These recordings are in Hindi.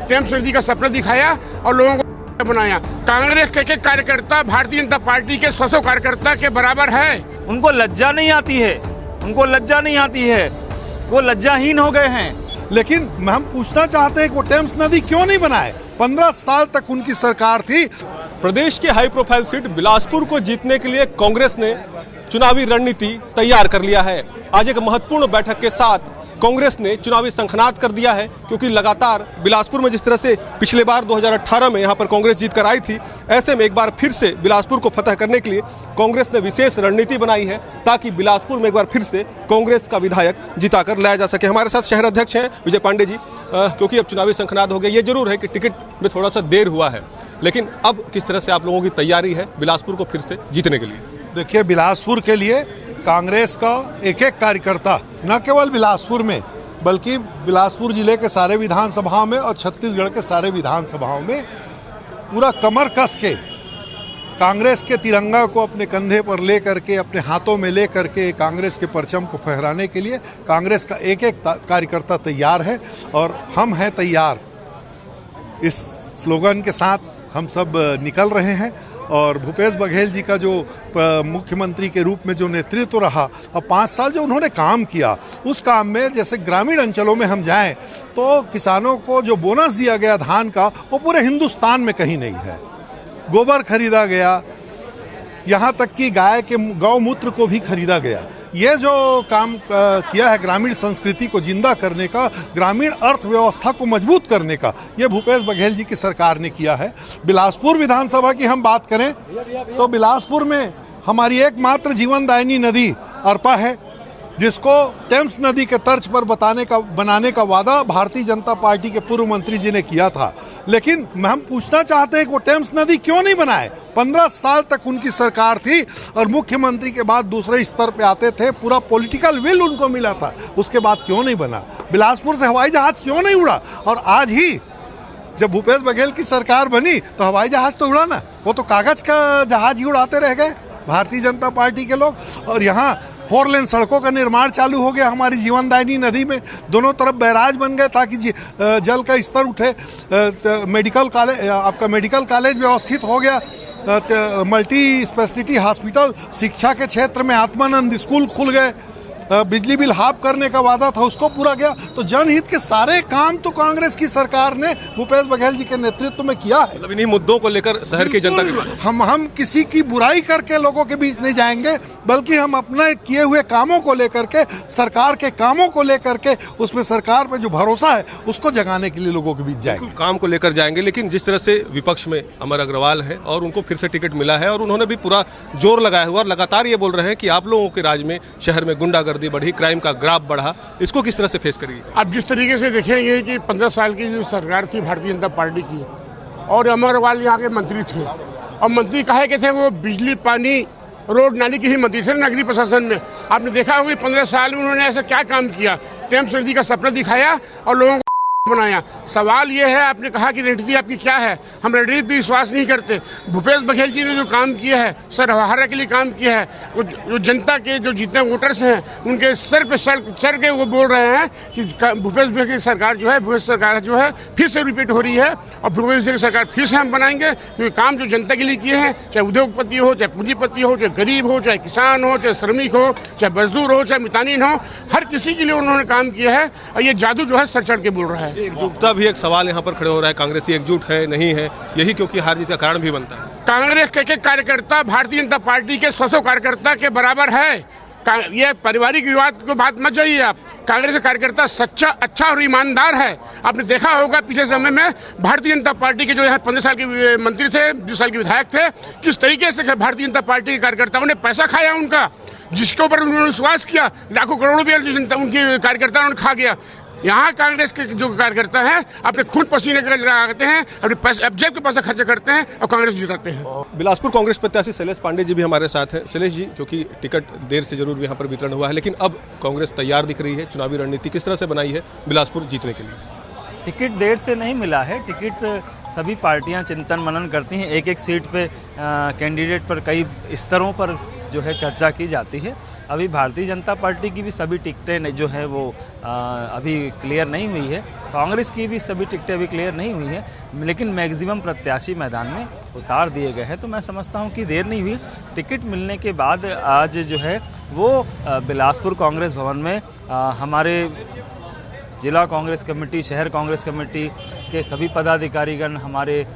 टेम्स नदी का सपना दिखाया और लोगों को बनाया। कांग्रेस के कार्यकर्ता भारतीय जनता पार्टी के 100 कार्यकर्ता के बराबर है। उनको लज्जा नहीं आती है, उनको लज्जा नहीं आती है, वो लज्जाहीन हो गए हैं। लेकिन हम पूछना चाहते हैं कि वो टेम्स नदी क्यों नहीं बनाए? 15 साल तक उनकी सरकार थी। प्रदेश के हाई प्रोफाइल सीट बिलासपुर को जीतने के लिए कांग्रेस ने चुनावी रणनीति तैयार कर लिया है। आज एक महत्वपूर्ण बैठक के साथ कांग्रेस ने चुनावी शंखनाद कर दिया है, क्योंकि लगातार बिलासपुर में जिस तरह से पिछले बार 2018 में यहां पर कांग्रेस जीत कर आई थी, ऐसे में एक बार फिर से बिलासपुर को फतह करने के लिए कांग्रेस ने विशेष रणनीति बनाई है ताकि बिलासपुर में एक बार फिर से कांग्रेस का विधायक जिताकर लाया जा सके। हमारे साथ शहर अध्यक्ष हैं विजय पांडे जी। क्योंकि अब चुनावी शंखनाद हो गया, ये जरूर है कि टिकट में थोड़ा सा देर हुआ है, लेकिन अब किस तरह से आप लोगों की तैयारी है बिलासपुर को फिर से जीतने के लिए? देखिए, बिलासपुर के लिए कांग्रेस का एक एक कार्यकर्ता न केवल बिलासपुर में बल्कि बिलासपुर जिले के सारे विधानसभाओं में और छत्तीसगढ़ के सारे विधानसभाओं में पूरा कमर कस के कांग्रेस के तिरंगा को अपने कंधे पर ले करके, अपने हाथों में ले करके कांग्रेस के परचम को फहराने के लिए कांग्रेस का एक एक कार्यकर्ता तैयार है और हम हैं तैयार। इस स्लोगन के साथ हम सब निकल रहे हैं और भूपेश बघेल जी का जो मुख्यमंत्री के रूप में जो नेतृत्व रहा और 5 साल जो उन्होंने काम किया, उस काम में जैसे ग्रामीण अंचलों में हम जाएं तो किसानों को जो बोनस दिया गया धान का, वो पूरे हिंदुस्तान में कहीं नहीं है। गोबर खरीदा गया, यहाँ तक कि गाय के गौमूत्र को भी खरीदा गया। ये जो काम किया है ग्रामीण संस्कृति को जिंदा करने का, ग्रामीण अर्थव्यवस्था को मजबूत करने का, ये भूपेश बघेल जी की सरकार ने किया है। बिलासपुर विधानसभा की हम बात करें तो बिलासपुर में हमारी एकमात्र जीवनदायिनी नदी अरपा है, जिसको टेम्स नदी के तर्ज पर बनाने का वादा भारतीय जनता पार्टी के पूर्व मंत्री जी ने किया था। लेकिन हम पूछना चाहते हैं कि वो टेम्स नदी क्यों नहीं बनाए? 15 साल तक उनकी सरकार थी और मुख्यमंत्री के बाद दूसरे स्तर पे आते थे, पूरा पॉलिटिकल विल उनको मिला था, उसके बाद क्यों नहीं बना? बिलासपुर से हवाई जहाज क्यों नहीं उड़ा? और आज ही जब भूपेश बघेल की सरकार बनी तो हवाई जहाज तो उड़ा ना, वो तो कागज का जहाज ही उड़ाते रह गए भारतीय जनता पार्टी के लोग। और यहाँ 4 लेन सड़कों का निर्माण चालू हो गया हमारी जीवनदायिनी नदी में, दोनों तरफ बैराज बन गए ताकि जल का स्तर उठे। मेडिकल कॉलेज व्यवस्थित हो गया, मल्टी स्पेशलिटी हॉस्पिटल, शिक्षा के क्षेत्र में आत्मानंद स्कूल खुल गए, बिजली बिल हाफ करने का वादा था उसको पूरा गया। तो जनहित के सारे काम तो कांग्रेस की सरकार ने भूपेश बघेल जी के नेतृत्व में किया है। मतलब इन्हीं मुद्दों को लेकर शहर की जनता के पास हम किसी की बुराई करके लोगों के बीच नहीं जाएंगे, बल्कि हम अपने किए हुए कामों को लेकर के, सरकार के कामों को लेकर के, उसमें सरकार पे जो भरोसा है उसको जगाने के लिए लोगों के बीच जाएंगे। काम को लेकर जाएंगे, लेकिन जिस तरह से विपक्ष में अमर अग्रवाल है और उनको फिर से टिकट मिला है और उन्होंने भी पूरा जोर लगाया हुआ और लगातार ये बोल रहे हैं कि आप लोगों के राज में शहर में गुंडागर्दी बढ़ी, क्राइम का ग्राफ बढ़ा, इसको किस तरह से फेस करिए? अब जिस तरीके से देखेंगे कि 15 साल की जो सरकार थी भारतीय जनता पार्टी की और अमर अग्रवाल यहाँ के मंत्री थे, और मंत्री कहे के थे वो बिजली, पानी, रोड, नाली के ही मंत्री थे, नगरीय प्रशासन में। आपने देखा होगा 15 साल में उन्होंने ऐसा क्या काम किया? टेम्स नदी का सपना दिखाया और लोगों को बनाया। सवाल ये है, आपने कहा कि रणनीति आपकी क्या है? हम रणनीति पर विश्वास नहीं करते। भूपेश बघेल जी ने जो काम किया है, सर्वहारा के लिए काम किया है, वो जो जनता के जो जितने वोटर्स हैं उनके सर पे सर के वो बोल रहे हैं कि भूपेश बघेल की सरकार जो है, भूपेश सरकार जो है फिर से रिपीट हो रही है और भूपेश की सरकार फिर से हम बनाएंगे, क्योंकि काम जो जनता के लिए किए हैं, चाहे उद्योगपति हो, चाहे पूंजीपति हो, चाहे गरीब हो, चाहे किसान हो, चाहे श्रमिक हो, चाहे मजदूर हो, चाहे मितानिन हो, हर किसी के लिए उन्होंने काम किया है। और ये जादू जो है सर चढ़ के बोल रहा है। एकजुटता भी एक सवाल यहाँ पर खड़े हो रहा है, कांग्रेसी एकजुट है नहीं है, यही क्योंकि हार जीत का कारण भी बनता है। कांग्रेस के कार्यकर्ता भारतीय जनता पार्टी के 100 कार्यकर्ता के बराबर है। ये पारिवारिक विवाद को बात मत जाइए आप। कांग्रेस का कार्यकर्ता सच्चा, अच्छा और ईमानदार है। आपने देखा होगा पिछले समय में भारतीय जनता पार्टी के जो यहाँ 15 साल के मंत्री थे, 20 साल के विधायक थे, किस तरीके से भारतीय जनता पार्टी के कार्यकर्ताओं ने पैसा खाया उनका, जिसके ऊपर उन्होंने विश्वास किया, लाखों करोड़ों रुपया जनता उनके कार्यकर्ताओं ने खा गया। यहाँ कांग्रेस के जो कार्यकर्ता हैं अपने खून पसीने लगाते हैं, अपने पैसे जेब के पैसा खर्च करते हैं और कांग्रेस जिताते हैं। बिलासपुर कांग्रेस प्रत्याशी शैलेश पांडे जी भी हमारे साथ हैं। शैलेश जी, क्योंकि टिकट देर से जरूर यहाँ पर वितरण हुआ है, लेकिन अब कांग्रेस तैयार दिख रही है, चुनावी रणनीति किस तरह से बनाई है बिलासपुर जीतने के लिए? टिकट देर से नहीं मिला है, टिकट सभी पार्टियां चिंतन मनन करती हैं, एक एक सीट पे कैंडिडेट पर कई स्तरों पर जो है चर्चा की जाती है। अभी भारतीय जनता पार्टी की भी सभी टिकटें जो है वो अभी क्लियर नहीं हुई है, कांग्रेस की भी सभी टिकटें अभी क्लियर नहीं हुई है, लेकिन मैक्सिमम प्रत्याशी मैदान में उतार दिए गए हैं। तो मैं समझता हूं कि देर नहीं हुई, टिकट मिलने के बाद आज जो है वो बिलासपुर कांग्रेस भवन में हमारे जिला कांग्रेस कमेटी, शहर कांग्रेस कमेटी के सभी पदाधिकारीगण, हमारे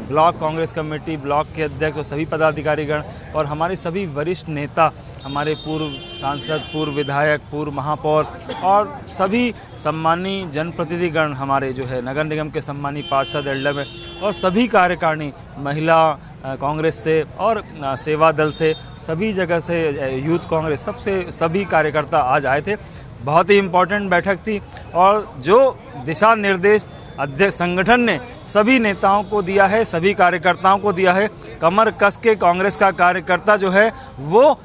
ब्लॉक कांग्रेस कमेटी, ब्लॉक के अध्यक्ष और सभी पदाधिकारीगण और हमारे सभी वरिष्ठ नेता, हमारे पूर्व सांसद, पूर्व विधायक, पूर्व महापौर और सभी सम्मानी जनप्रतिनिधिगण, हमारे जो है नगर निगम के सम्मानी पार्षद, एल्डर और सभी कार्यकारिणी, महिला कांग्रेस से और सेवा दल से, सभी जगह से, यूथ कांग्रेस, सबसे सभी कार्यकर्ता आज आए थे। बहुत ही इम्पोर्टेंट बैठक थी और जो दिशा निर्देश अध्यक्ष संगठन ने सभी नेताओं को दिया है, सभी कार्यकर्ताओं को दिया है, कमर कस के कांग्रेस का कार्यकर्ता जो है वो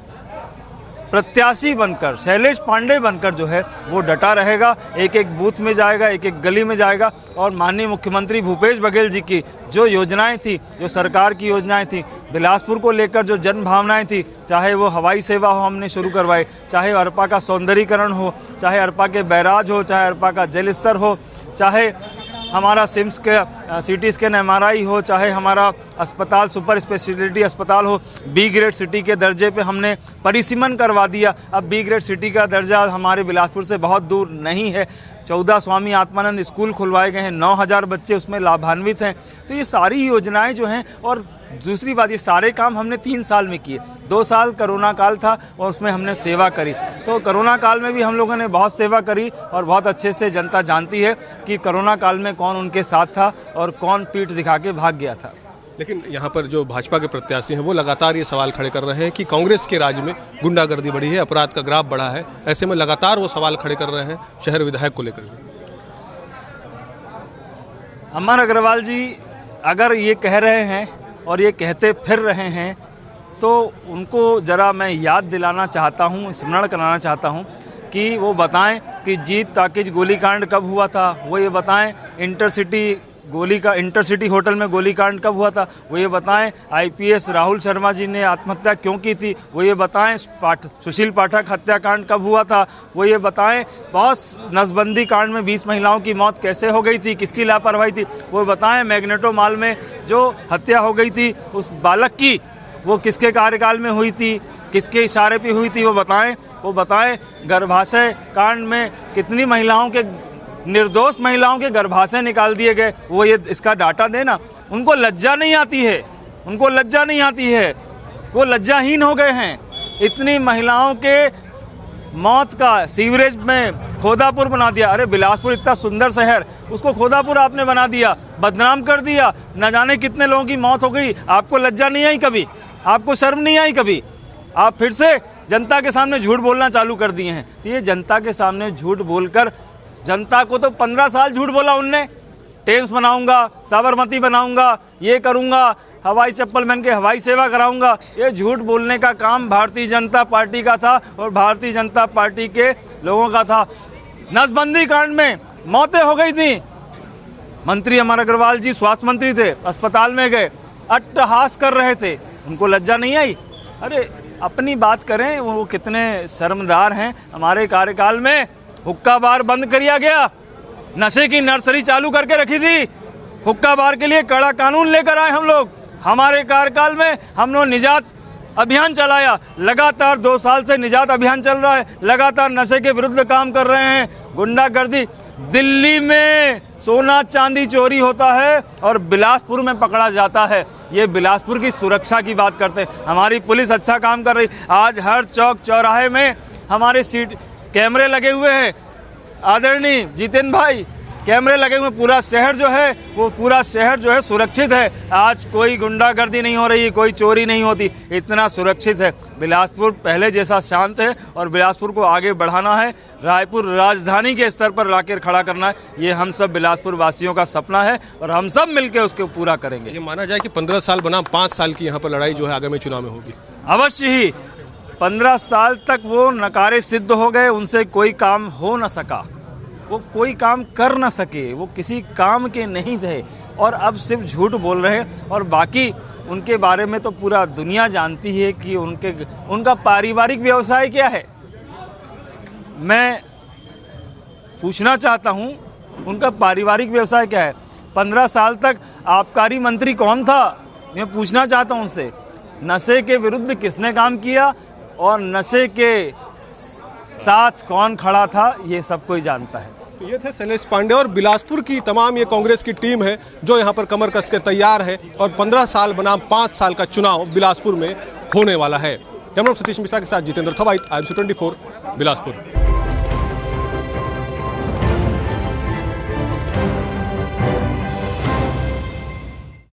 प्रत्याशी बनकर, शैलेश पांडे बनकर जो है वो डटा रहेगा, एक एक बूथ में जाएगा, एक एक गली में जाएगा और माननीय मुख्यमंत्री भूपेश बघेल जी की जो योजनाएं थी, जो सरकार की योजनाएं थी, बिलासपुर को लेकर जो जन भावनाएं थी, चाहे वो हवाई सेवा हो हमने शुरू करवाई, चाहे अरपा का सौंदर्यीकरण हो, चाहे अरपा के बैराज हो, चाहे अरपा का जल स्तर हो, चाहे हमारा सिम्स के सिटी स्कैन MRI हो, चाहे हमारा अस्पताल सुपर स्पेशलिटी अस्पताल हो, B ग्रेड सिटी के दर्जे पे हमने परिसीमन करवा दिया। अब B ग्रेड सिटी का दर्जा हमारे बिलासपुर से बहुत दूर नहीं है। 14 स्वामी आत्मानंद स्कूल खुलवाए गए हैं, 9000 बच्चे उसमें लाभान्वित हैं। तो ये सारी योजनाएं जो हैं, और दूसरी बात, ये सारे काम हमने 3 साल में किए। 2 साल कोरोना काल था और उसमें हमने सेवा करी। तो कोरोना काल में भी हम लोगों ने बहुत सेवा करी और बहुत अच्छे से जनता जानती है कि कोरोना काल में कौन उनके साथ था और कौन पीठ दिखा के भाग गया था। लेकिन यहाँ पर जो भाजपा के प्रत्याशी हैं वो लगातार ये सवाल खड़े कर रहे हैं कि कांग्रेस के राज में गुंडागर्दी बढ़ी है, अपराध का ग्राफ बढ़ा है। ऐसे में लगातार वो सवाल खड़े कर रहे हैं शहर विधायक को लेकर। अमर अग्रवाल जी अगर ये कह रहे हैं और ये कहते फिर रहे हैं तो उनको ज़रा मैं याद दिलाना चाहता हूँ, स्मरण कराना चाहता हूँ कि वो बताएं कि जीत टाकीज गोलीकांड कब हुआ था, वो ये बताएं इंटरसिटी होटल में गोलीकांड कब हुआ था, वो ये बताएं IPS राहुल शर्मा जी ने आत्महत्या क्यों की थी, वो ये बताएं सुशील पाठक हत्याकांड कब हुआ था, वो ये बताएं बहुत नसबंदी कांड में 20 महिलाओं की मौत कैसे हो गई थी, किसकी लापरवाही थी, वो बताएं मैग्नेटो मॉल में जो हत्या हो गई थी उस बालक की, वो किसके कार्यकाल में हुई थी, किसके इशारे पे हुई थी, वो बताएं गर्भाशय कांड में कितनी महिलाओं के, निर्दोष महिलाओं के गर्भाशय निकाल दिए गए, वो ये इसका डाटा देना। उनको लज्जा नहीं आती है, उनको लज्जा नहीं आती है, वो लज्जाहीन हो गए हैं। इतनी महिलाओं के मौत का सीवरेज में खोदापुर बना दिया। अरे बिलासपुर इतना सुंदर शहर, उसको खोदापुर आपने बना दिया, बदनाम कर दिया, न जाने कितने लोगों की मौत हो गई। आपको लज्जा नहीं आई कभी, आपको शर्म नहीं आई कभी, आप फिर से जनता के सामने झूठ बोलना चालू कर दिए हैं। तो ये जनता के सामने झूठ बोलकर, जनता को तो 15 साल झूठ बोला उनने, टेम्स बनाऊंगा, साबरमती बनाऊंगा, ये करूंगा, हवाई चप्पल पहन के हवाई सेवा कराऊंगा। ये झूठ बोलने का काम भारतीय जनता पार्टी का था और भारतीय जनता पार्टी के लोगों का था। नसबंदी कांड में मौतें हो गई थी, मंत्री अमर अग्रवाल जी स्वास्थ्य मंत्री थे, अस्पताल में गए, अट्टहास कर रहे थे, उनको लज्जा नहीं आई। अरे अपनी बात करें, वो कितने शर्मदार हैं। हमारे कार्यकाल में हुक्का बार बंद किया गया, नशे की नर्सरी चालू करके रखी थी, हुक्का बार के लिए कड़ा कानून लेकर आए हम लोग। हमारे कार्यकाल में हम लोग निजात अभियान चलाया, लगातार 2 साल से निजात अभियान चल रहा है, लगातार नशे के विरुद्ध काम कर रहे हैं। गुंडागर्दी, दिल्ली में सोना चांदी चोरी होता है और बिलासपुर में पकड़ा जाता है। ये बिलासपुर की सुरक्षा की बात करते हैं। हमारी पुलिस अच्छा काम कर रही, आज हर चौक चौराहे में हमारे कैमरे लगे हुए हैं। आदरणीय जितेंद्र भाई, कैमरे लगे हुए, पूरा शहर जो है सुरक्षित है। आज कोई गुंडागर्दी नहीं हो रही, कोई चोरी नहीं होती, इतना सुरक्षित है। बिलासपुर पहले जैसा शांत है और बिलासपुर को आगे बढ़ाना है, रायपुर राजधानी के स्तर पर लाकर खड़ा करना है। ये हम सब बिलासपुर वासियों का सपना है और हम सब मिलकर उसको पूरा करेंगे। ये माना जाए कि 15 साल बनाम 5 साल की यहाँ पर लड़ाई जो है आगामी चुनाव में होगी। अवश्य ही 15 साल तक वो नकारे सिद्ध हो गए, उनसे कोई काम हो न सका, वो कोई काम कर न सके, वो किसी काम के नहीं थे और अब सिर्फ झूठ बोल रहे हैं। और बाकी उनके बारे में तो पूरा दुनिया जानती है कि उनका पारिवारिक व्यवसाय क्या है। मैं पूछना चाहता हूं उनका पारिवारिक व्यवसाय क्या है। 15 साल तक आबकारी मंत्री कौन था, मैं पूछना चाहता हूं उनसे। नशे के विरुद्ध किसने काम किया और नशे के साथ कौन खड़ा था, ये सब कोई जानता है। ये थे शैलेश पांडे और बिलासपुर की तमाम ये कांग्रेस की टीम है जो यहाँ पर कमर कस के तैयार है और 15 साल बनाम 5 साल का चुनाव बिलासपुर में होने वाला है। कैमरा सतीश मिश्रा के साथ जितेंद्र थवाई, IBC 24 बिलासपुर।